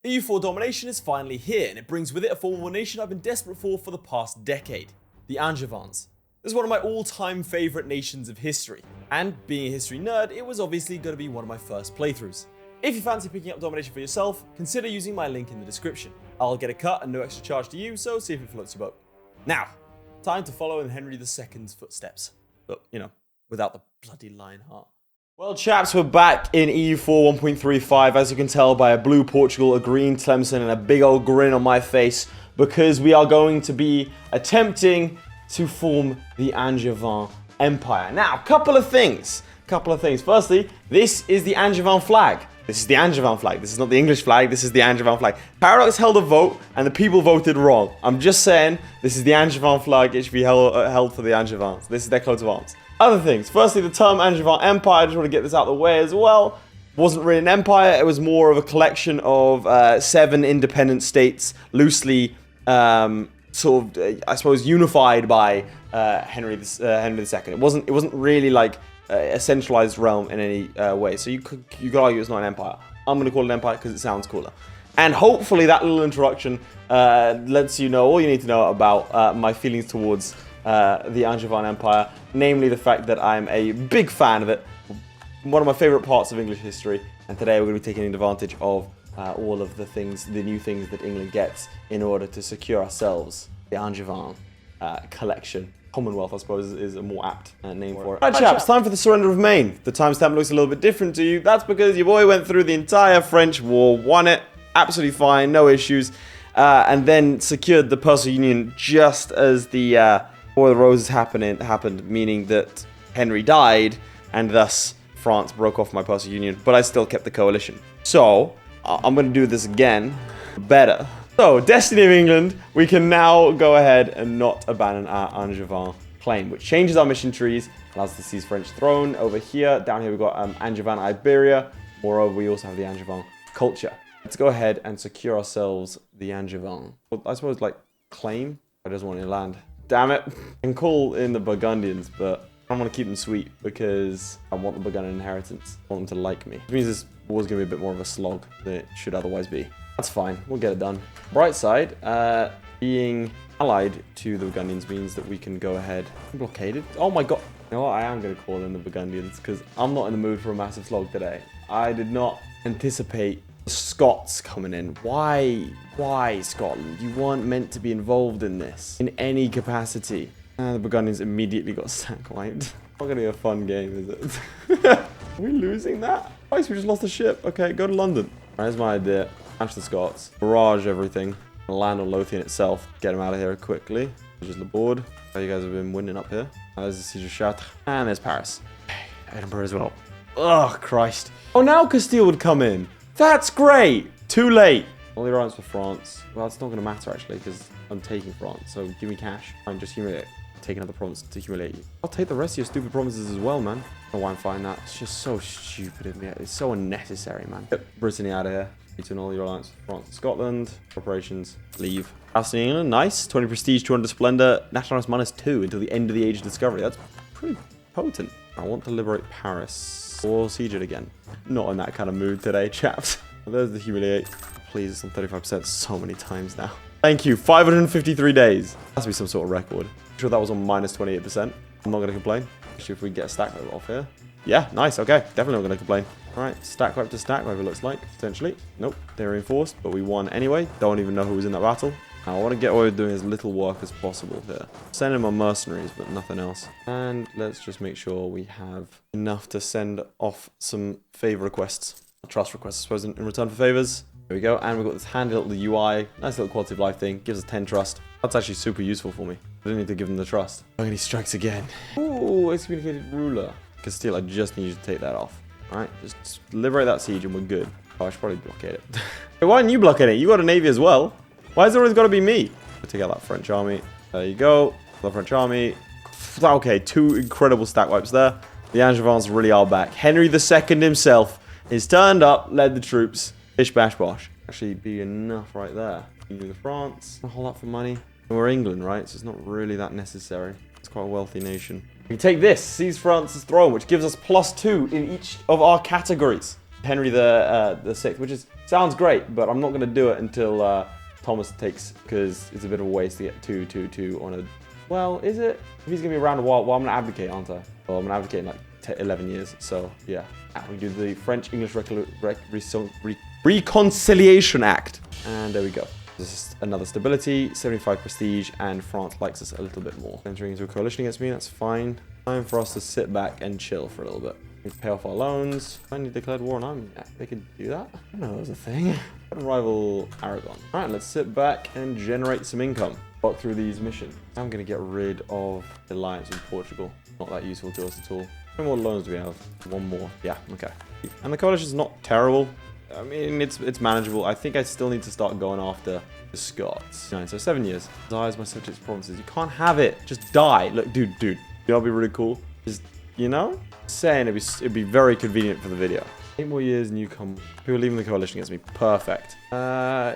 EU4 Domination is finally here, and it brings with it a formable nation I've been desperate for the past decade, the Angevins. This is one of my all-time favourite nations of history, and being a history nerd, it was obviously going to be one of my first playthroughs. If you fancy picking up Domination for yourself, consider using my link in the description. I'll get a cut and no extra charge to you, so see if it floats your boat. Now, time to follow in Henry II's footsteps, but, you know, without the bloody Lionheart. Well, chaps, we're back in EU4 1.35, as you can tell by a blue Portugal, a green Tlemcen, and a big old grin on my face, because we are going to be attempting to form the Angevin Empire. Now, couple of things. Firstly, this is the Angevin flag. This is the Angevin flag. This is not the English flag. This is the Angevin flag. Paradox held a vote, and the people voted wrong. I'm just saying, this is the Angevin flag. It should be held for the Angevins. This is their coat of arms. Other things. Firstly, the term Angevin Empire. I just want to get this out of the way as well. Wasn't really an empire. It was more of a collection of 7 independent states, loosely sort of, I suppose, unified by Henry II. It wasn't really like a centralized realm in any way. So you could argue it's not an empire. I'm going to call it an empire because it sounds cooler. And hopefully that little introduction lets you know all you need to know about my feelings towards the Angevin Empire, namely the fact that I'm a big fan of it, one of my favorite parts of English history, and today we're going to be taking advantage of all of the new things that England gets in order to secure ourselves the Angevin collection. Commonwealth, I suppose, is a more apt name for it. Right, chaps, time for the surrender of Maine. The timestamp looks a little bit different to you. That's because your boy went through the entire French War, won it, absolutely fine, no issues, and then secured the Personal Union just as the War of the Roses happened, meaning that Henry died, and thus France broke off my Personal Union, but I still kept the coalition. So, I'm going to do this again, better. So, Destiny of England, we can now go ahead and not abandon our Angevin claim, which changes our mission trees, allows us to seize French throne. Over here, down here we've got Angevin Iberia. Moreover, we also have the Angevin culture. Let's go ahead and secure ourselves the Angevin. Well, I suppose, like, claim. I just want any land. Damn it. I can call in the Burgundians, but I don't want to keep them sweet because I want the Burgundian inheritance. I want them to like me. Which means this war's going to be a bit more of a slog than it should otherwise be. That's fine. We'll get it done. Bright side, being allied to the Burgundians means that we can go ahead and blockade it. Oh my god. You know what? I am going to call in the Burgundians because I'm not in the mood for a massive slog today. I did not anticipate the Scots coming in. Why Scotland? You weren't meant to be involved in this in any capacity. The Burgundians immediately got sack wiped. Not going to be a fun game, is it? Are we losing that? Twice we just lost a ship. Okay, go to London. There's my idea. Smash the Scots. Barrage everything. Land on Lothian itself. Get them out of here quickly. Just the board. Oh, you guys have been winning up here. There's the Siege of Chartres. And there's Paris. Edinburgh as well. Oh, Christ. Oh, now Castile would come in. That's great. Too late. All the alliance for France. Well, it's not going to matter, actually, because I'm taking France. So give me cash. I'm just humiliate. Take another province to humiliate you. I'll take the rest of your stupid provinces as well, man. I don't know why I'm fighting that. It's just so stupid of me. It's so unnecessary, man. Get Brittany out of here. Between all your alliance for France and Scotland. Operations. Leave. Castle England. Nice. 20 prestige, 200 splendor. Nationalist -2 until the end of the Age of Discovery. That's pretty potent. I want to liberate Paris. Or siege it again. Not in that kind of mood today, chaps. There's the humiliate. Please, it's on 35% so many times now. Thank you. 553 days. Has to be some sort of record. I'm sure that was on -28%. I'm not going to complain. Especially if we get a stack wipe off here. Yeah, nice. Okay. Definitely not going to complain. All right. Stack wipe to stack wipe, it looks like. Potentially. Nope. They're reinforced, but we won anyway. Don't even know who was in that battle. Now, I want to get away with doing as little work as possible here. Send in my mercenaries, but nothing else. And let's just make sure we have enough to send off some favor requests. Trust requests, I suppose, in return for favors. There we go. And we've got this handy little UI. Nice little quality of life thing. Gives us 10 trust. That's actually super useful for me. I don't need to give them the trust. Oh, and he strikes again. Ooh, excommunicated ruler. Castile, I just need you to take that off. All right, just liberate that siege and we're good. Oh, I should probably blockade it. Hey, why aren't you blockading it? You got a navy as well. Why has it always got to be me? We'll take out that French army. There you go. The French army. Okay, 2 incredible stack wipes there. The Angevins really are back. Henry II himself is turned up, led the troops. Bish, bash, bosh. Actually, be enough right there. Union of France. A whole lot for money. And we're England, right? So it's not really that necessary. It's quite a wealthy nation. We take this. Seize France's throne, which gives us +2 in each of our categories. Henry the Sixth, which sounds great, but I'm not going to do it until Thomas takes, because it's a bit of a waste to get 2 on a... Well, is it? If he's going to be around a while, well, I'm going to abdicate, aren't I? Well, I'm going to abdicate in like 11 years, so yeah. We do the French-English Reconciliation Act. And there we go. This is another stability, 75 prestige, and France likes us a little bit more. Entering into a coalition against me, that's fine. Time for us to sit back and chill for a little bit. We pay off our loans. Finally declared war on army. Yeah, they could do that. I don't know, that was a thing. Rival Aragon. All right, let's sit back and generate some income. Walk through these missions. I'm going to get rid of the alliance with Portugal. Not that useful to us at all. How many more loans do we have? One more. Yeah, okay. And the coalition's not terrible. I mean, it's manageable. I think I still need to start going after the Scots. 9, so 7 years. Desires my subjects' provinces. You can't have it. Just die. Look, dude. You know what'd be really cool? Just, you know? Saying it'd be very convenient for the video. 8 more years and you come. People leaving the coalition against me. Perfect.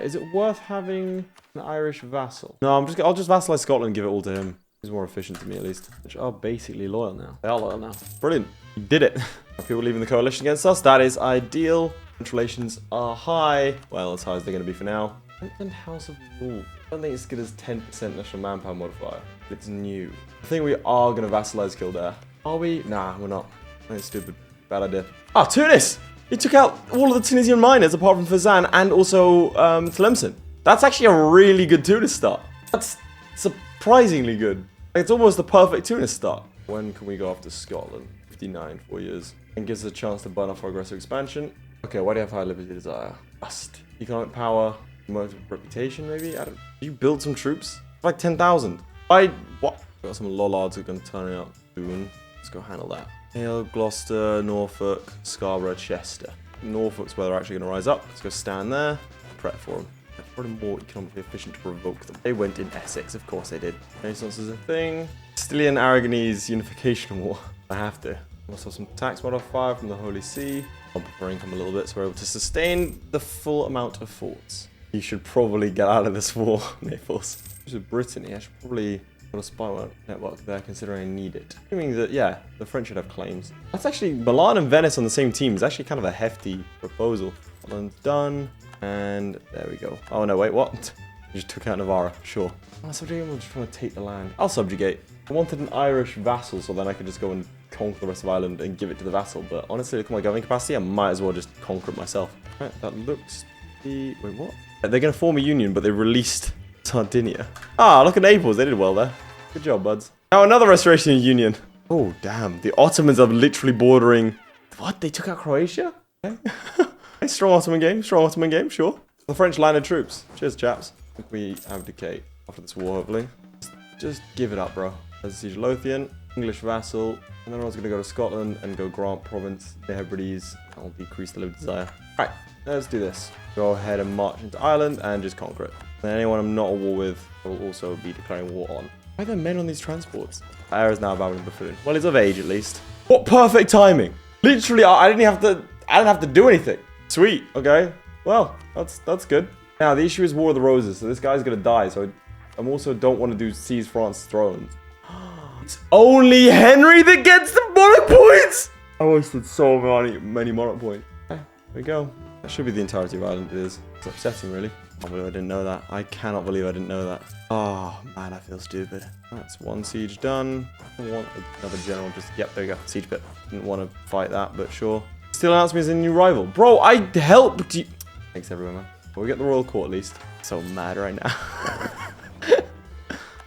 Is it worth having an Irish vassal? No, I'll just vassalize Scotland and give it all to him. He's more efficient to me at least. Which are basically loyal now. They are loyal now. Brilliant. You did it. People leaving the coalition against us. That is ideal. Relations are high. Well, as high as they're going to be for now. And House of Rule. I don't think it's as good as 10% national manpower modifier. It's new. I think we are going to vassalize Kildare. Are we? Nah, we're not. That's stupid. Bad idea. Ah, Tunis! He took out all of the Tunisian miners apart from Fezzan and also Tlemcen. That's actually a really good Tunis start. That's surprisingly good. It's almost the perfect Tunis start. When can we go after Scotland? 59, 4 years. And gives us a chance to burn off our aggressive expansion. Okay, why do you have high liberty desire? Trust. Economic power. Motive reputation, maybe? I don't... You build some troops? Like 10,000. What? Got some lollards who are going to turn up soon. Let's go handle that. Hale, Gloucester, Norfolk, Scarborough, Chester. Norfolk's where they're actually going to rise up. Let's go stand there. Prep for them. It's probably more economically efficient to provoke them. They went in Essex, of course they did. Renaissance is a thing. Castilian Aragonese unification war. I have to. Also some tax modifier from the Holy See. Bump up our income a little bit so we're able to sustain the full amount of forts. You should probably get out of this war, Naples. There's a Brittany. I should probably put a spy network there considering I need it. Assuming that, yeah, the French should have claims. That's actually, Milan and Venice on the same team is actually kind of a hefty proposal. Milan's done. And there we go. Oh no, wait, what? I just took out Navarra, sure. Oh, subjugate, I'm just trying to take the land. I'll subjugate. I wanted an Irish vassal so then I could just go and conquer the rest of Ireland and give it to the vassal. But honestly, look at my governing capacity, I might as well just conquer it myself. Right, that looks... Wait, what? They're going to form a union, but they released Sardinia. Ah, look at Naples. They did well there. Good job, buds. Now another restoration union. Oh, damn. The Ottomans are literally bordering... What? They took out Croatia? Okay. Strong Ottoman game. Strong Ottoman game, sure. The French landed troops. Cheers, chaps. I think we abdicate after this war, hopefully. Just give it up, bro. There's a siege of Lothian, English vassal, and then I was going to go to Scotland and go grant province the Hebrides. That'll decrease the liberty desire. Right, let's do this. Go ahead and march into Ireland and just conquer it. And anyone I'm not at war with, I will also be declaring war on. Why are there men on these transports? Ayer is now a babbling buffoon. Well, he's of age at least. What perfect timing! Literally, I didn't have to do anything. Sweet. Okay. Well, that's good. Now the issue is War of the Roses, so this guy's gonna die. So I also don't want to do seize France's throne. It's only Henry that gets the monarch points. I wasted so many monarch points. Okay, there we go. That should be the entirety of Ireland. It is. It's upsetting, really. I can't believe I didn't know that. I cannot believe I didn't know that. Oh man, I feel stupid. That's one siege done. I want another general. Just yep, there you go. Siege pit. Didn't want to fight that, but sure. Still announced me as a new rival. Bro, I helped you. Thanks, everyone, man. Well, we get the royal court, at least. So mad right now.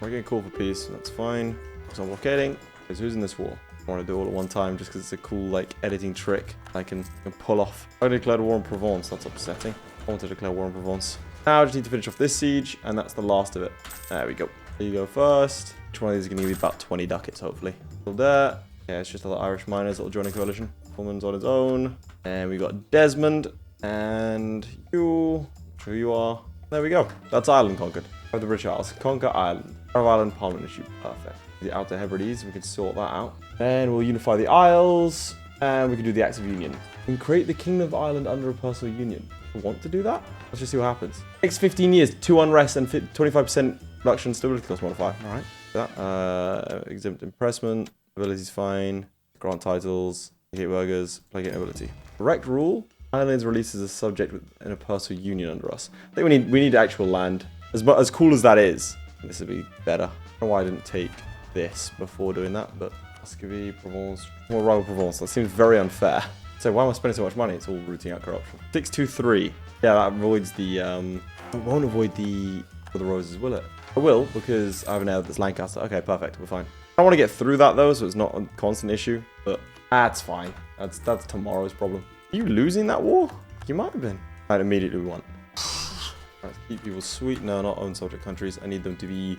We're getting a call for peace. That's fine. So I'm blockading. Because who's in this war? I want to do it all at one time just because it's a cool, like, editing trick I can pull off. I declared war on Provence. That's upsetting. I want to declare war on Provence. Now I just need to finish off this siege, and that's the last of it. There we go. There you go first. Each one of these is going to give me about 20 ducats, hopefully. Still there. Yeah, it's just other Irish miners that will join a coalition. Pullman's on his own. And we got Desmond. And you. Who you are. There we go. That's Ireland conquered. Of the British Isles. Conquer Ireland. Of Ireland Parliament issue. Perfect. The Outer Hebrides. We can sort that out. And we'll unify the Isles. And we can do the Acts of Union. We can create the Kingdom of Ireland under a personal union. I want to do that? Let's just see what happens. Next 15 years. 2 unrest and 25% reduction stability cost modifier. Alright. That. Exempt impressment. Ability's fine. Grant titles. Placate burgers. Placate ability. Direct rule. Islands releases a subject in a personal union under us. I think we need actual land. As cool as that is, this would be better. I don't know why I didn't take this before doing that, but Muscovy, Provence, more rival Provence. That seems very unfair. So why am I spending so much money? It's all rooting out corruption. 623. Yeah, that avoids the. It won't avoid the roses, will it? I will, because I have an heir that's Lancaster. Okay, perfect. We're fine. I don't want to get through that though, so it's not a constant issue. But that's fine. That's tomorrow's problem. Are you losing that war? You might have been. Right, immediately we want. Let's keep people sweet. No, not own subject countries. I need them to be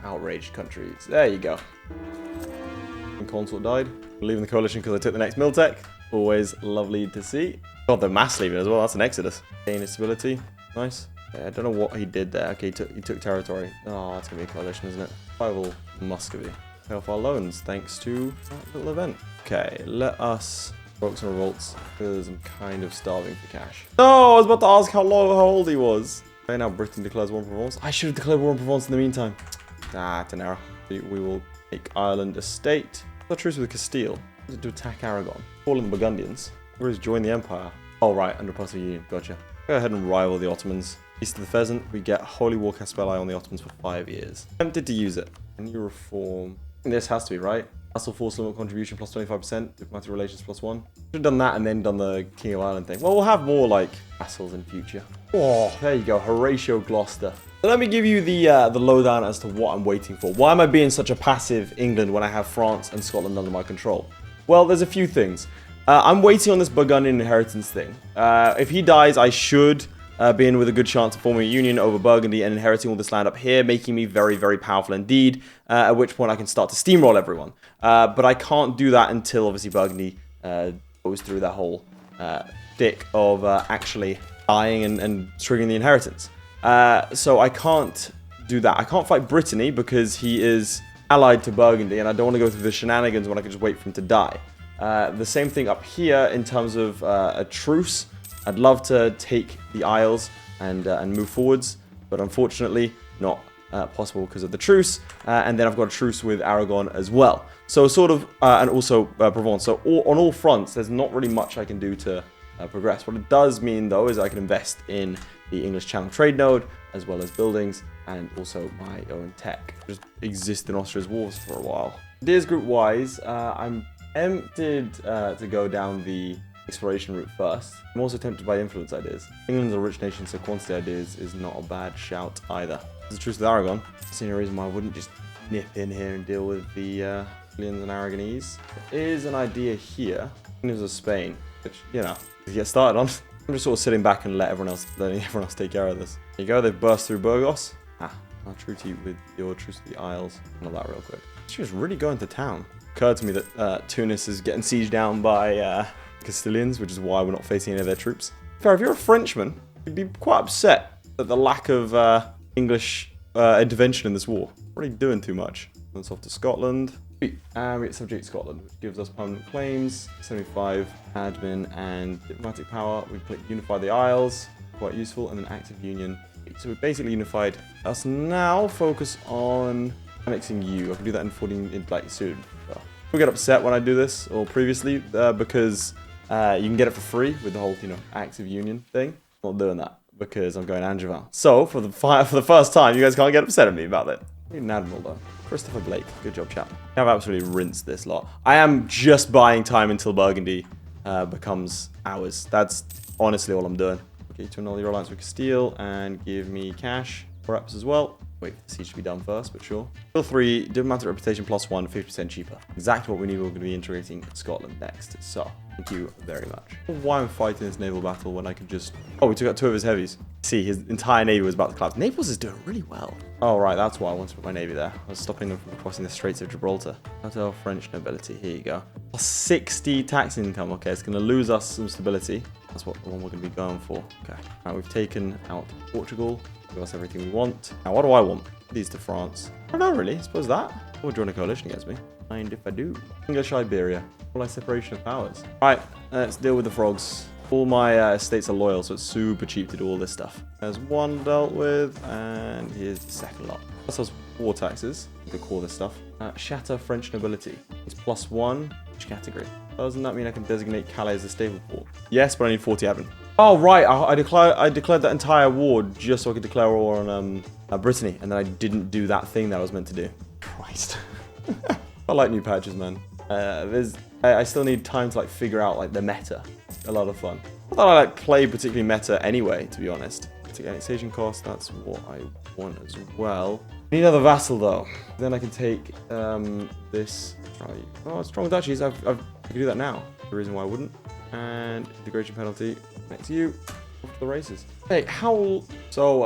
outraged countries. There you go. And consort died. I'm leaving the coalition because I took the next Miltech. Always lovely to see. God, they're mass leaving as well. That's an exodus. Gain stability. Nice. Yeah, I don't know what he did there. Okay, he took territory. Oh, that's going to be a coalition, isn't it? Rival Muscovy. Pay off our loans thanks to that little event. Okay, let us provoke some revolts because I'm kind of starving for cash. No, I was about to ask how old he was. Okay, now Britain declares war on Provence. I should have declared war on Provence in the meantime. Ah, it's an error. We will make Ireland a state. What's the truce with Castile? To attack Aragon. Call in the Burgundians. Where is join the Empire? Oh, right, under personal union. Gotcha. Go ahead and rival the Ottomans. East of the Pheasant, we get Holy War Caspelli on the Ottomans for 5 years. Tempted to use it. Can you reform? This has to be, right? Vassal force limit contribution plus 25%. Diplomatic relations plus 1. Should have done that and then done the King of Ireland thing. Well, we'll have more, like, vassals in future. Oh, there you go. Horatio Gloucester. So let me give you the lowdown as to what I'm waiting for. Why am I being such a passive England when I have France and Scotland under my control? Well, there's a few things. I'm waiting on this Burgundian inheritance thing. If he dies, I should be in with a good chance of forming a union over Burgundy and inheriting all this land up here, making me very, very powerful indeed, at which point I can start to steamroll everyone. But I can't do that until, obviously, Burgundy goes through that whole stick of actually dying and triggering the inheritance. So I can't do that. I can't fight Brittany because he is allied to Burgundy, and I don't want to go through the shenanigans when I can just wait for him to die. The same thing up here in terms of a truce. I'd love to take the Isles and move forwards, but unfortunately not possible because of the truce. And then I've got a truce with Aragon as well. So sort of, and also Provence. So on all fronts, there's not really much I can do to progress. What it does mean, though, is I can invest in the English Channel trade node, as well as buildings, and also my own tech. Just exist in Austria's wars for a while. Ideas group-wise, I'm tempted to go down the exploration route first. I'm also tempted by influence ideas. England's a rich nation, so quantity ideas is not a bad shout either. There's a truce with Aragon. I see no reason why I wouldn't just nip in here and deal with the Italians and Aragonese. There is an idea here. Kingdoms of Spain, which, you know, to get started on. I'm just sort of sitting back and letting everyone else take care of this. There you go, they've burst through Burgos. I'll treaty with your truce with the Isles. All that real quick. She was really going to town. Occurred to me that Tunis is getting sieged down by Castilians, which is why we're not facing any of their troops. Fair, if you're a Frenchman, you'd be quite upset at the lack of English intervention in this war. Already doing too much. That's off to Scotland. And we get subject Scotland, which gives us permanent claims, 75 admin and diplomatic power. We click unify the Isles, quite useful, and then active union. So we basically unified us. Now focus on annexing you. I can do that in 14 like soon. So we'll get upset when I do this, or previously, because you can get it for free with the whole, you know, active union thing. I'm not doing that because I'm going Angevin. So for the first time, you guys can't get upset at me about that. I need an admiral though. Christopher Blake, good job, chap. I've absolutely rinsed this lot. I am just buying time until Burgundy becomes ours. That's honestly all I'm doing. Okay, to annul your alliance with Castile and give me cash, perhaps as well. Wait for the siege to be done first, but sure. Still 3, diplomatic reputation plus 1, 50% cheaper. Exactly what we need. We're going to be integrating Scotland next. So, thank you very much. Why I'm fighting this naval battle when I could just... Oh, we took out 2 of his heavies. See, his entire navy was about to collapse. Naples is doing really well. Oh, right, that's why I wanted to put my navy there. I was stopping them from crossing the Straits of Gibraltar. Hotel French nobility. Here you go. Plus 60 tax income. Okay, it's going to lose us some stability. That's what the one we're going to be going for. Okay. Right, we've taken out Portugal. Give us everything we want. Now, what do I want? These to France. I don't know, really. I suppose that. Or join a coalition against me. Mind if I do. English Iberia. All like separation of powers. Right, let's deal with the frogs. All my estates are loyal, so it's super cheap to do all this stuff. There's one dealt with, and here's the second lot. Plus those war taxes. You could call this stuff. Shatter French nobility. It's plus 1. Which category? Doesn't that mean I can designate Calais as a stable port? Yes, but I need 40 admin. Oh, right. I declared that entire war just so I could declare war on Brittany. And then I didn't do that thing that I was meant to do. Christ. I like new patches, man. I still need time to like figure out like the meta. A lot of fun. Not that I like play particularly meta anyway, to be honest. Take annexation cost, that's what I want as well. Need another vassal though. Then I can take this. Oh, strong duchies. I can do that now. The reason why I wouldn't. And integration penalty. Next to you. Off to the races. Hey, how? So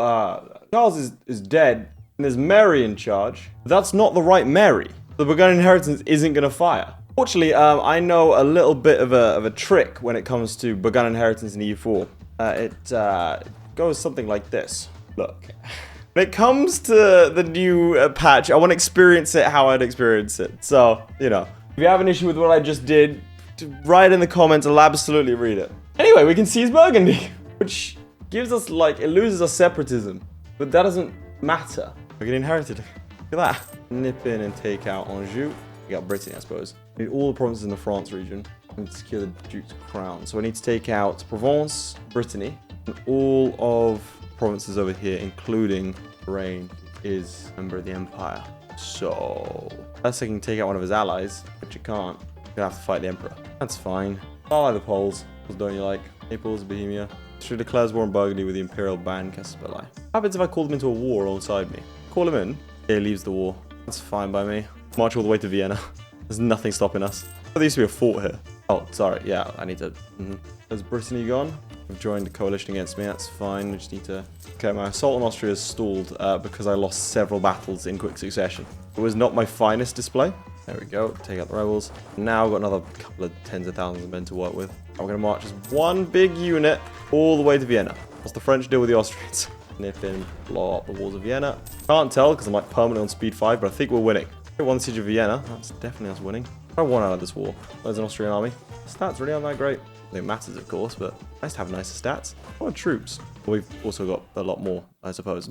Charles is dead, and there's Mary in charge. But that's not the right Mary. The Burgundian inheritance isn't gonna fire. Fortunately, I know a little bit of a trick when it comes to Burgundian inheritance in EU4. It goes something like this. Look. When it comes to the new patch, I want to experience it how I'd experience it. So, you know, if you have an issue with what I just did, write in the comments. I'll absolutely read it. Anyway, we can seize Burgundy, which gives us, like, it loses our separatism. But that doesn't matter. We're getting inherited. Look at that. Nip in and take out Anjou. We got Brittany, I suppose. We need all the provinces in the France region and secure the Duke's crown. So I need to take out Provence, Brittany, and all of provinces over here, including Lorraine, is a member of the Empire. So, unless I can take out one of his allies, which you can't, you're gonna have to fight the Emperor. That's fine. I like the Poles. What don't you like? Naples, Bohemia. Should declares war on Burgundy with the Imperial band cast spell. What happens if I call them into a war alongside me? Call him in. He leaves the war. That's fine by me. March all the way to Vienna. There's nothing stopping us. There used to be a fort here. Oh, sorry. Yeah, I need to... Has Brittany gone? I've joined a coalition against me. That's fine. I just need to... Okay, my assault on Austria is stalled because I lost several battles in quick succession. It was not my finest display. There we go. Take out the rebels. Now I've got another couple of tens of thousands of men to work with. I'm going to march as one big unit all the way to Vienna. What's the French deal with the Austrians? Nip in, blow up the walls of Vienna. Can't tell because I'm like permanently on speed 5, but I think we're winning. We won the siege of Vienna. That's definitely us winning. I won out of this war. There's an Austrian army. Stats really aren't that great. It matters, of course, but nice to have nicer stats. A lot of troops. We've also got a lot more, I suppose.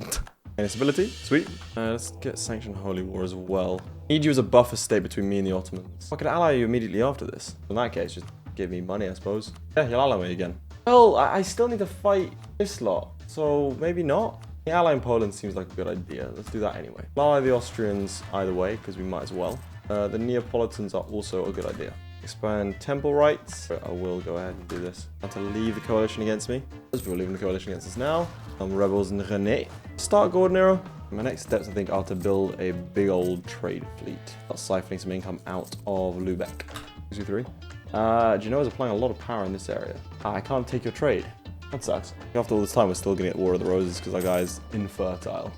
And stability, sweet. Let's get sanctioned holy war as well. Need you as a buffer state between me and the Ottomans. I could ally you immediately after this. In that case, just give me money, I suppose. Yeah, you'll ally me again. Well, I still need to fight this lot, so maybe not. The ally in Poland seems like a good idea. Let's do that anyway. Ally the Austrians either way, because we might as well. The Neapolitans are also a good idea. Expand temple rights. I will go ahead and do this. I have to leave the coalition against me. As we're leaving the coalition against us now. Some rebels in René. Start Gordon era. My next steps, I think, are to build a big old trade fleet. Start siphoning some income out of Lubeck. 2, 3. Genoa's applying a lot of power in this area. I can't take your trade. That sucks. After all this time, we're still going to get War of the Roses because our guy's infertile.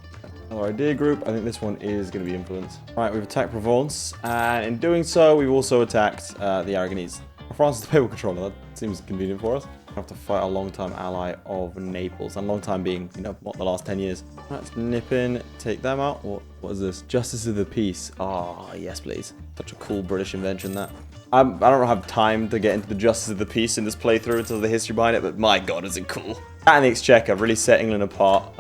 Another idea group. I think this one is going to be influence. All right, we've attacked Provence, and in doing so, we've also attacked the Aragonese. France is the papal controller. That seems convenient for us. We have to fight a long-time ally of Naples, and long time being, you know, what, the last 10 years. Let's nip in, take them out. What is this? Justice of the Peace. Oh, yes, please. Such a cool British invention, that. I don't have time to get into the Justice of the Peace in this playthrough until the history behind it, but my god, is it cool. And the Exchequer really set England apart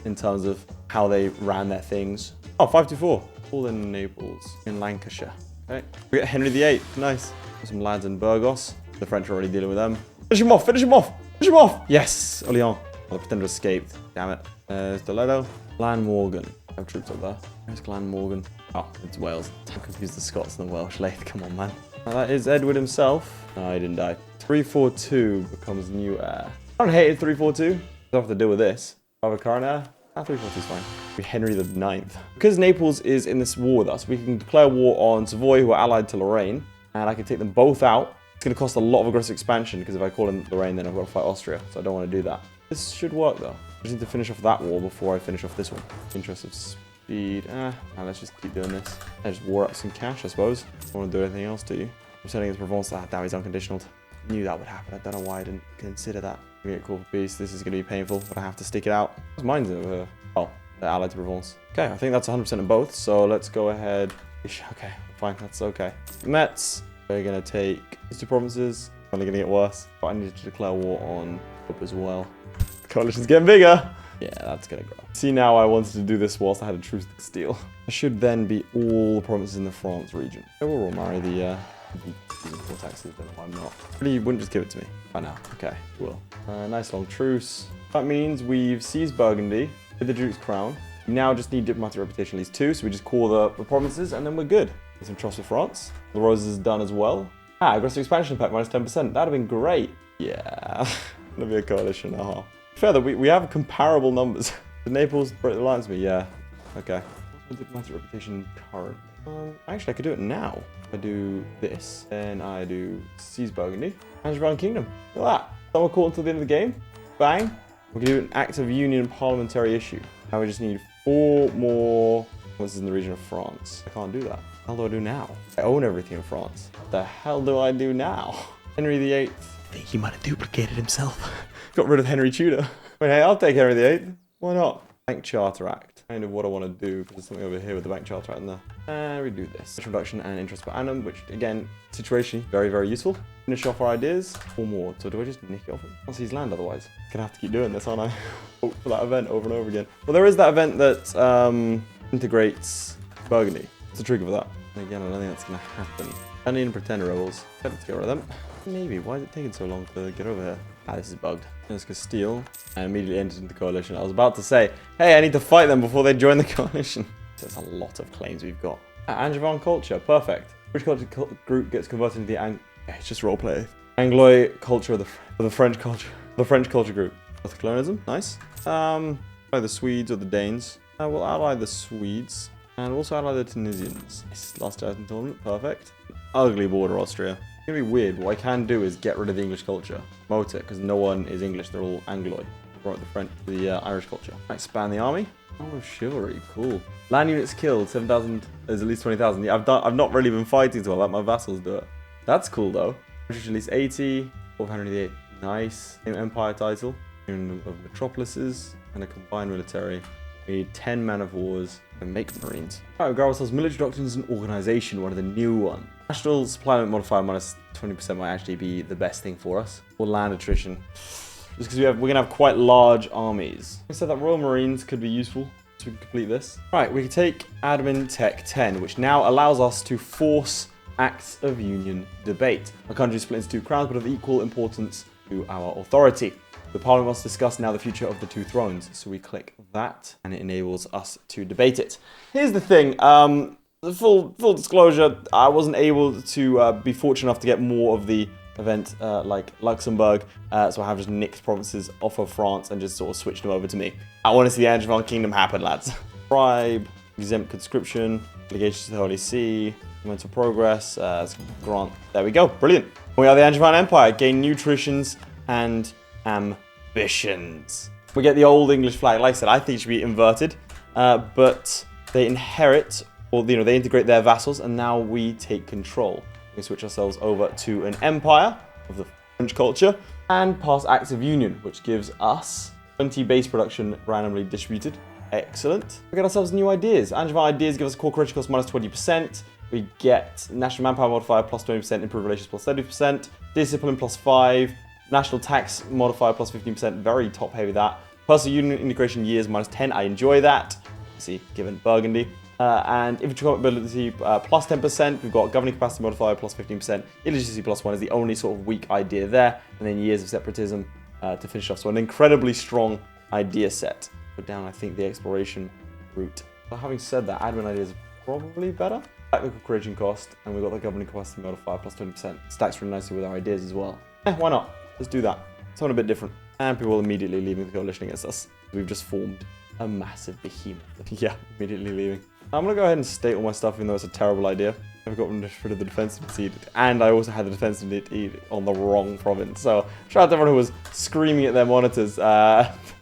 in terms of how they ran their things. Oh, 524. All in Naples, in Lancashire. Okay. We get Henry VIII. Nice. Got some lads in Burgos. The French are already dealing with them. Finish him off! Finish him off! Finish him off! Yes! Orléans. Oh, the Pretender escaped. Damn it. There's Toledo. Glamorgan. I have troops up there. Where's Glamorgan? Oh, it's Wales. I'm confused the Scots and the Welsh. Like, come on, man. That is Edward himself. No, he didn't die. 342 becomes new heir. I don't hate 342. I don't have to deal with this. I have a current heir. 342 is fine. We're Henry the IX. Because Naples is in this war with us, we can declare war on Savoy, who are allied to Lorraine, and I can take them both out. It's going to cost a lot of aggressive expansion, because if I call in Lorraine, then I've got to fight Austria, so I don't want to do that. This should work, though. I just need to finish off that war before I finish off this one. Interest of speed. Let's just keep doing this. I just war up some cash, I suppose. I don't want to do anything else, do you? I'm sending against Provence. Damn, he's unconditioned. Knew that would happen. I don't know why I didn't consider that. We get call for peace. This is going to be painful, but I have to stick it out. Mine's over here. Oh, they're allied to Provence. Okay, I think that's 100% in both, so let's go ahead. Okay, fine, that's okay. Metz, we're going to take these two provinces. Only going to get worse, but I need to declare war on Europe as well. The coalition's getting bigger. Yeah, that's going to grow. See, now I wanted to do this whilst I had a truce to steal. I should then be all the provinces in the France region. I will marry the Using 4 taxes, then I'm not. Really, you wouldn't just give it to me. I know. Okay, will. Nice long truce. That means we've seized Burgundy with the Duke's crown. We now just need diplomatic reputation at least 2, so we just call the provinces and then we're good. Get some trust with France. The Roses is done as well. Aggressive expansion pack minus 10%. That'd have been great. Yeah, that'll be a coalition. Fair that we have comparable numbers. Did Naples break the alliance with me? Yeah. Okay. What's my diplomatic reputation currently? Actually, I could do it now. I do this, then I do seize Burgundy. Angevin Kingdom. Look at that. Summer court until the end of the game. Bang. We can do an act of union parliamentary issue. Now we just need 4 more. This is in the region of France. I can't do that. What the hell do I do now? I own everything in France. What the hell do I do now? Henry VIII. I think he might have duplicated himself. Got rid of Henry Tudor. Wait, hey, I'll take Henry VIII. Why not? Bank Charter Act. Kind of what I want to do, because there's something over here with the Bank Charter Act in there. And we do this. Reduction and interest per annum, which again, situationally, very, very useful. Finish off our ideas. 4 more. So do I just nick it off him? I'll seize land otherwise. Gonna have to keep doing this, aren't I? Hope for that event over and over again. Well, there is that event that integrates Burgundy. What's the trigger for that? And again, I don't think that's gonna happen. I need to pretend rebels. Let's get rid of them. Maybe. Why is it taking so long to get over here? This is bugged. Let's go steal. I immediately entered into the coalition. I was about to say, hey, I need to fight them before they join the coalition. There's a lot of claims we've got. Angevin culture, perfect. Which culture group gets converted into the it's just roleplay. Anglois culture of the French culture. The French culture group. North colonialism, nice. Either the Swedes or the Danes. We'll ally the Swedes. And we'll also ally the Tunisians. Nice. Last Jasmine tournament, perfect. Ugly border, Austria. It's gonna be weird. What I can do is get rid of the English culture. Promote it, because no one is English. They're all Anglois. Right, the Irish culture. Expand the army. Oh, chivalry, cool. Land units killed, 7,000 is at least 20,000. Yeah, I've not really been fighting so I'll let my vassals do it. That's cool though. British at least 80. 408. Nice. Empire title. Union of metropolises and a combined military. We need 10 man of wars and make Marines. Alright, we got ourselves military doctrines and organization, one of the new ones. National supply limit modifier minus 20% might actually be the best thing for us. Or land attrition. Just because we're going to have quite large armies. I said that Royal Marines could be useful so we can complete this. Right, we can take Admin Tech 10, which now allows us to force acts of union debate. Our country is split into 2 crowns, but of equal importance to our authority. The Parliament must discuss now the future of the 2 thrones. So we click that, and it enables us to debate it. Here's the thing. The full disclosure, I wasn't able to be fortunate enough to get more of the event like Luxembourg, so I have just nicked provinces off of France and just sort of switched them over to me. I want to see the Angevin Kingdom happen, lads. Bribe, exempt conscription, obligations to the Holy See, mental progress, grant. There we go, brilliant. We are the Angevin Empire, gain new traditions and ambitions. We get the old English flag. Like I said, I think it should be inverted, but they inherit, or they integrate their vassals, and now we take control. We switch ourselves over to an empire of the French culture and pass acts of union, which gives us 20 base production randomly distributed. Excellent. We get ourselves new ideas. Angevin ideas give us a core correction cost minus 20%. We get national manpower modifier plus 20%, improved relations plus 30%, discipline plus 5, national tax modifier plus 15%, very top heavy that. Personal union integration years minus 10, I enjoy that. See, given Burgundy. And infantry combat ability plus 10%. We've got governing capacity modifier plus 15%. Illegitimacy plus 1 is the only sort of weak idea there. And then years of separatism to finish off. So an incredibly strong idea set. Put down, I think, the exploration route. But having said that, admin ideas are probably better. Technical creation cost, and we've got the governing capacity modifier plus 20%. Stacks really nicely with our ideas as well. Why not? Let's do that. Something a bit different. And people immediately leaving the coalition against us. We've just formed a massive behemoth. Yeah, immediately leaving. I'm going to go ahead and state all my stuff, even though it's a terrible idea. I've got rid of the defensive seed, and I also had the defensive seed on the wrong province. So, shout out to everyone who was screaming at their monitors,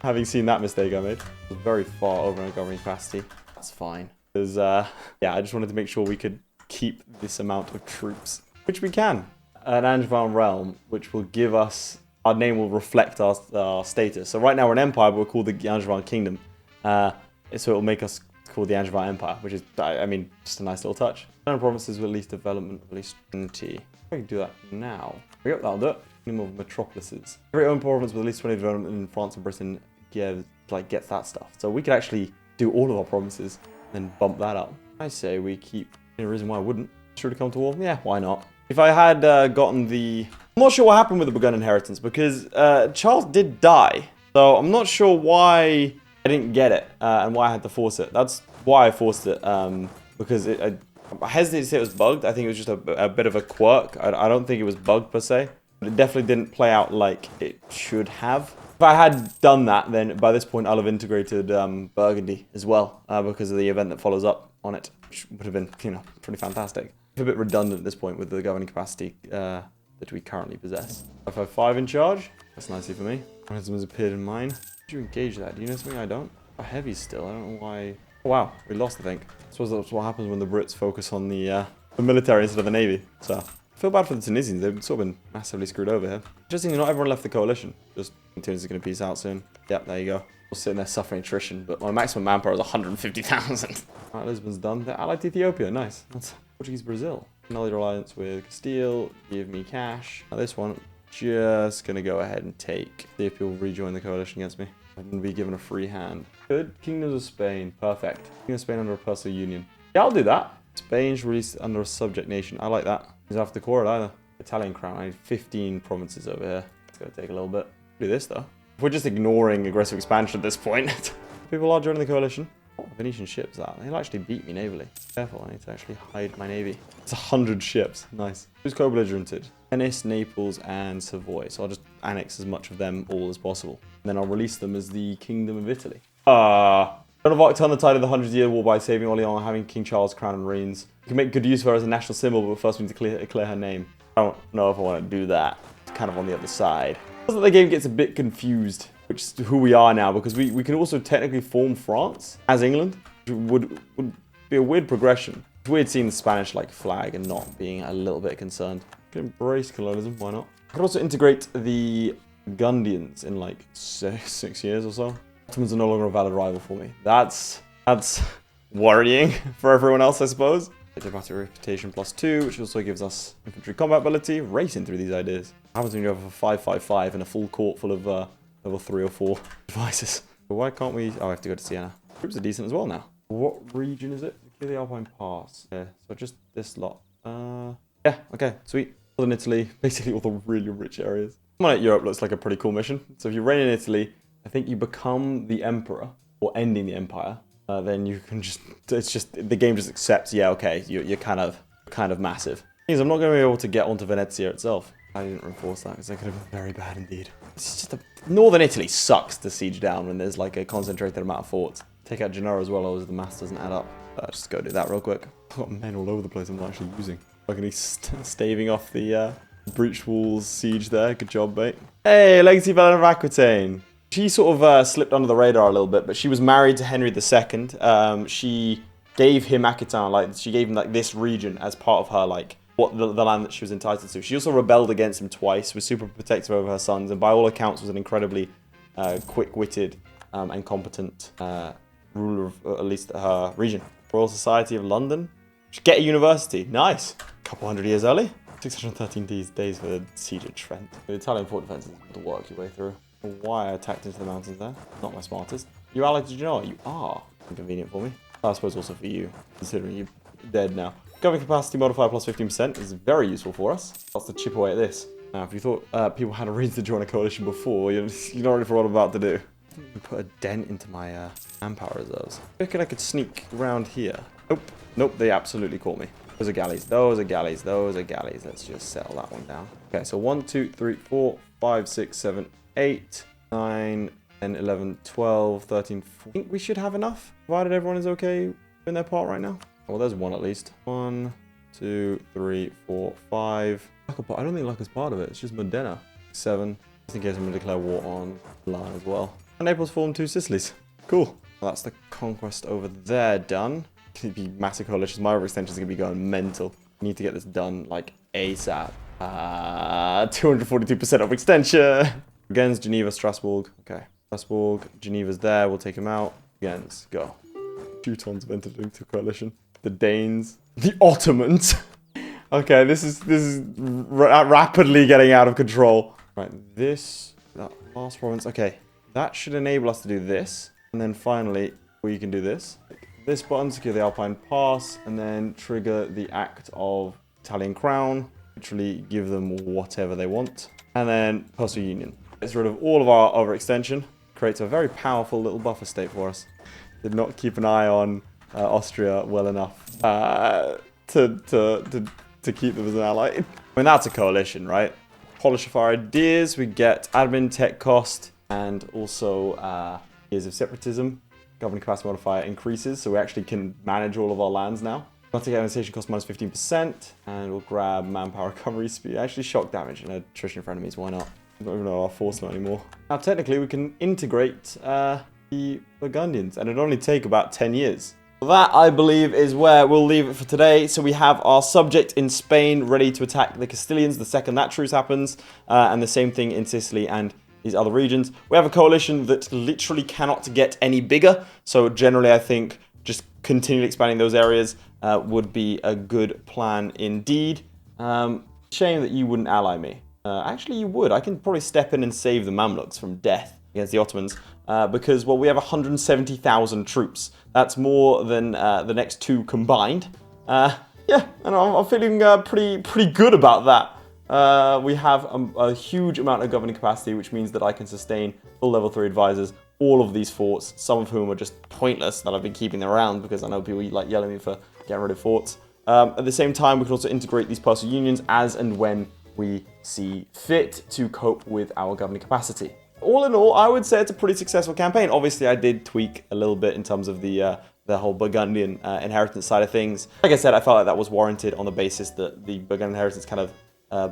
having seen that mistake I made. It was very far over in governing capacity. That's fine. Because, yeah, I just wanted to make sure we could keep this amount of troops, which we can. An Angevin realm, which will give us, our name will reflect our status. So right now we're an empire, but we're called the Angevin Kingdom. So it will make us called the Angevin Empire, which is, I mean, just a nice little touch. 9 provinces with at least development of at least 20. I can do that now. Yep, that'll do it. More metropolises. Every own province with at least 20 development in France and Britain gets that stuff. So we could actually do all of our provinces and then bump that up. I say we keep, any reason why I wouldn't. Sure to come to war? Yeah, why not? if I had gotten the... I'm not sure what happened with the Burgundian inheritance, because Charles did die. So I'm not sure why I didn't get it, and why I had to force it. That's why I forced it, because I hesitate to say it was bugged. I think it was just a bit of a quirk. I don't think it was bugged per se. But it definitely didn't play out like it should have. If I had done that, then by this point I'll have integrated Burgundy as well, because of the event that follows up on it, which would have been, you know, pretty fantastic. A bit redundant at this point with the governing capacity that we currently possess. 555 in charge. That's nicely for me. Momentum has appeared in mine. Did you engage that? Do you know something I don't? Oh, heavy still. I don't know why. Oh, wow, we lost, I think. I suppose that's what happens when the Brits focus on the military instead of the navy. So I feel bad for the Tunisians. They've sort of been massively screwed over here. Interestingly, not everyone left the coalition. Just Tunisians are going to peace out soon. Yep, there you go. We're sitting there suffering attrition, but my maximum manpower is 150,000. Alright, Lisbon's done. They're allied to Ethiopia. Nice. That's Portuguese Brazil. Another alliance with Castile. Give me cash. Now this one, just going to go ahead and take. See if people rejoin the coalition against me. I'm going to be given a free hand. Good. Kingdoms of Spain. Perfect. Kingdom of Spain under a personal union. Yeah, I'll do that. Spain's released under a subject nation. I like that. You don't have to core it either. Italian crown. I need 15 provinces over here. It's going to take a little bit. Do this though. We're just ignoring aggressive expansion at this point. People are joining the coalition. What Venetian ships are? They'll actually beat me navally. Careful, I need to actually hide my navy. It's 100 ships. Nice. Who's co-belligerented? Venice, Naples, and Savoy. So I'll just annex as much of them all as possible. And then I'll release them as the Kingdom of Italy. Joan of Arc turned the tide of the 100-year war by saving Orleans and having King Charles' crown and reins. You can make good use of her as a national symbol, but first we need to clear her name. I don't know if I want to do that. It's kind of on the other side. The game gets a bit confused, which is who we are now, because we can also technically form France as England, which would be a weird progression. It's weird seeing the Spanish like flag and not being a little bit concerned. I can embrace colonialism, why not? I could also integrate the Gundians in like 6 years or so. Ottomans are no longer a valid rival for me. That's worrying for everyone else, I suppose. Diplomatic reputation +2, which also gives us infantry combat ability. Racing through these ideas. What happens when you have a 555 and a full court full of level 3 or 4 devices? But why can't we... Oh, I have to go to Siena. Troops are decent as well now. What region is it? Clear the Alpine Pass. Yeah, so just this lot. Yeah, okay, sweet. Northern Italy, basically all the really rich areas. Someone at Europe looks like a pretty cool mission. So if you reign in Italy, I think you become the emperor, or ending the empire. Then you can just, it's just, the game just accepts, yeah, okay, you're kind of massive. Means I'm not going to be able to get onto Venezia itself. I didn't reinforce that because that could have been very bad indeed. It's just Northern Italy sucks to siege down when there's like a concentrated amount of forts. Take out Genoa as well, as the mass doesn't add up. Just go do that real quick. I've got men all over the place I'm not actually using. Luckily staving off the breach walls siege there. Good job, mate. Hey, Legacy Ballad of Aquitaine. She sort of slipped under the radar a little bit, but she was married to Henry II. She gave him Aquitaine, like she gave him like this region as part of her like what the land that she was entitled to. She also rebelled against him twice, was super protective over her sons, and by all accounts was an incredibly quick-witted and competent ruler of at least her region. Royal Society of London. Get a university. Nice. A couple hundred years early. 613 days for the siege of Trent. The Italian fort defense is to work your way through. Why I attacked into the mountains there? Not my smartest. You allied to Genoa? You are. Inconvenient for me. I suppose also for you, considering you're dead now. Governing capacity modifier plus 15% is very useful for us. That's to chip away at this. Now, if you thought people had a reason to join a coalition before, you're not ready for what I'm about to do. Put a dent into my manpower reserves. I reckon I could sneak around here. Nope. Nope, they absolutely caught me. Those are galleys. Those are galleys. Those are galleys. Let's just settle that one down. Okay, so 1, 2, 3, 4, 5, 6, 7, 8, 9, 10, 11, 12, 13, 14. I think we should have enough, provided everyone is okay doing their part right now. Well, there's one at least. 1, 2, 3, 4, 5. I don't think Luck is part of it. It's just Modena. 7. Just in case I'm going to declare war on Milan as well. And Naples formed 2 Sicilies. Cool. Well, that's the conquest over there done. It's going to be massive coalitions. My overextension is going to be going mental. I need to get this done like ASAP. 242% overextension. Against Geneva, Strasbourg. Okay. Strasbourg, Geneva's there. We'll take him out. Against, go. Teutons have entered into coalition. The Danes. The Ottomans. Okay, this is rapidly getting out of control. Right, that last province. Okay, that should enable us to do this. And then finally, we can do this. This button, secure the Alpine Pass, and then trigger the act of Italian Crown. literally give them whatever they want. And then Personal Union. Gets rid of all of our overextension. Creates a very powerful little buffer state for us. Did not keep an eye on Austria well enough to keep them as an ally. I mean, that's a coalition, right? Polish of our ideas. We get admin, tech cost, and also years of separatism. Governing capacity modifier increases, so we actually can manage all of our lands now. Automatic administration cost minus 15%, and we'll grab manpower recovery speed. Actually, shock damage and attrition for enemies. Why not? We don't even know our force lot anymore. Now, technically, we can integrate the Burgundians, and it'd only take about 10 years. That, I believe, is where we'll leave it for today. So we have our subject in Spain ready to attack the Castilians the second that truce happens, and the same thing in Sicily and these other regions. We have a coalition that literally cannot get any bigger. So generally, I think just continually expanding those areas would be a good plan indeed. Shame that you wouldn't ally me. Actually, you would. I can probably step in and save the Mamluks from death against the Ottomans because, well, we have 170,000 troops. That's more than the next two combined. Yeah, and I'm feeling pretty good about that. We have a huge amount of governing capacity, which means that I can sustain full level 3 advisors, all of these forts, some of whom are just pointless that I've been keeping them around because I know people like yelling at me for getting rid of forts. At the same time, we can also integrate these personal unions as and when we see fit to cope with our governing capacity. All in all, I would say it's a pretty successful campaign. Obviously, I did tweak a little bit in terms of the whole Burgundian inheritance side of things. Like I said, I felt like that was warranted on the basis that the Burgundian inheritance kind of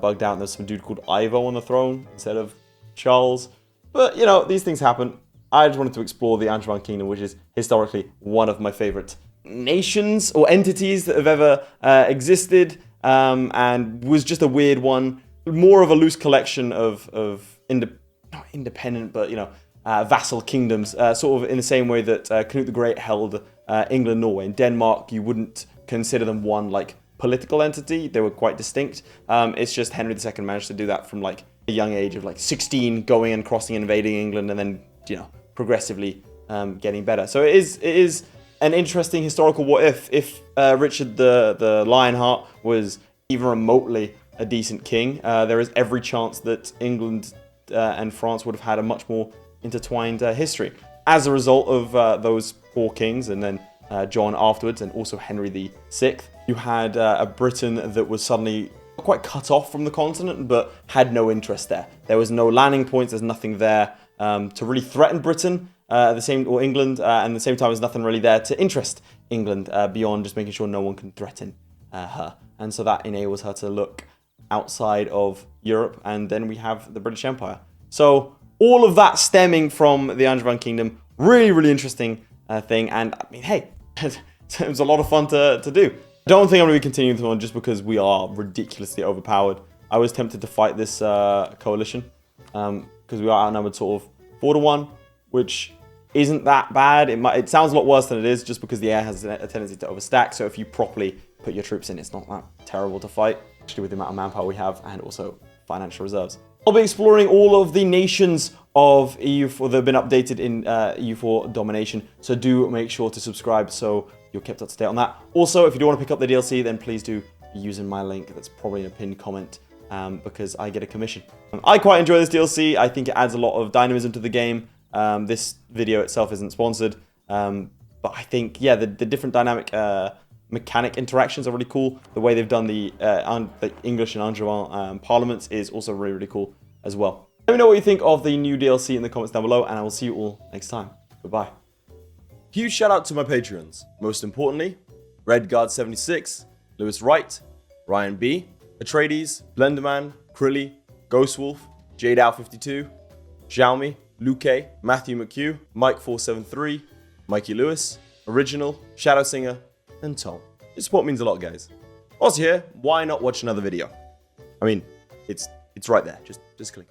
bugged out and there's some dude called Ivo on the throne instead of Charles. But, you know, these things happen. I just wanted to explore the Angevin Kingdom, which is historically one of my favorite nations or entities that have ever existed, and was just a weird one. More of a loose collection of not independent, but, you know, vassal kingdoms, sort of in the same way that Canute the Great held England, Norway, and Denmark. You wouldn't consider them one, like, political entity. They were quite distinct. It's just Henry II managed to do that from like a young age of like 16, going and crossing and invading England, and then, you know, progressively getting better. So it is an interesting historical what if Richard the Lionheart was even remotely a decent king. There is every chance that England and France would have had a much more intertwined history as a result of those 4 kings, and then John afterwards, and also Henry VI. You had a Britain that was suddenly quite cut off from the continent, but had no interest there. There was no landing points. There's nothing there to really threaten Britain, or England, and at the same time, there's nothing really there to interest England beyond just making sure no one can threaten her. And so that enables her to look outside of Europe, and then we have the British Empire. So all of that stemming from the Angevin Kingdom, really, really interesting thing. And I mean, hey, it was a lot of fun to do. I don't think I'm going to be continuing this one just because we are ridiculously overpowered. I was tempted to fight this coalition because we are outnumbered sort of 4-1, which isn't that bad. It sounds a lot worse than it is just because the air has a tendency to overstack. So if you properly put your troops in, it's not that terrible to fight, actually with the amount of manpower we have and also financial reserves. I'll be exploring all of the nations of EU4 that have been updated in EU4 Domination, so do make sure to subscribe so you're kept up to date on that. Also, if you do want to pick up the DLC, then please do be using my link that's probably in a pinned comment because I get a commission. I quite enjoy this DLC. I think it adds a lot of dynamism to the game. This video itself isn't sponsored, but I think, yeah, the different dynamic mechanic interactions are really cool. The way they've done the English and Angevin parliaments is also really, really cool as well. Let me know what you think of the new DLC in the comments down below, and I will see you all next time. Goodbye. Huge shout out to my Patreons. Most importantly, Redguard76, Lewis Wright, Ryan B, Atreides, Blenderman, Crilly, Ghostwolf, JadeOut52, Sjalmi, Luque, Matthew McHugh, Mike473, Mikey Lewis, Orginal, ShadowSinger, and Tom. Your support means a lot, guys. Whilst you're here, why not watch another video? I mean, it's right there. Just click.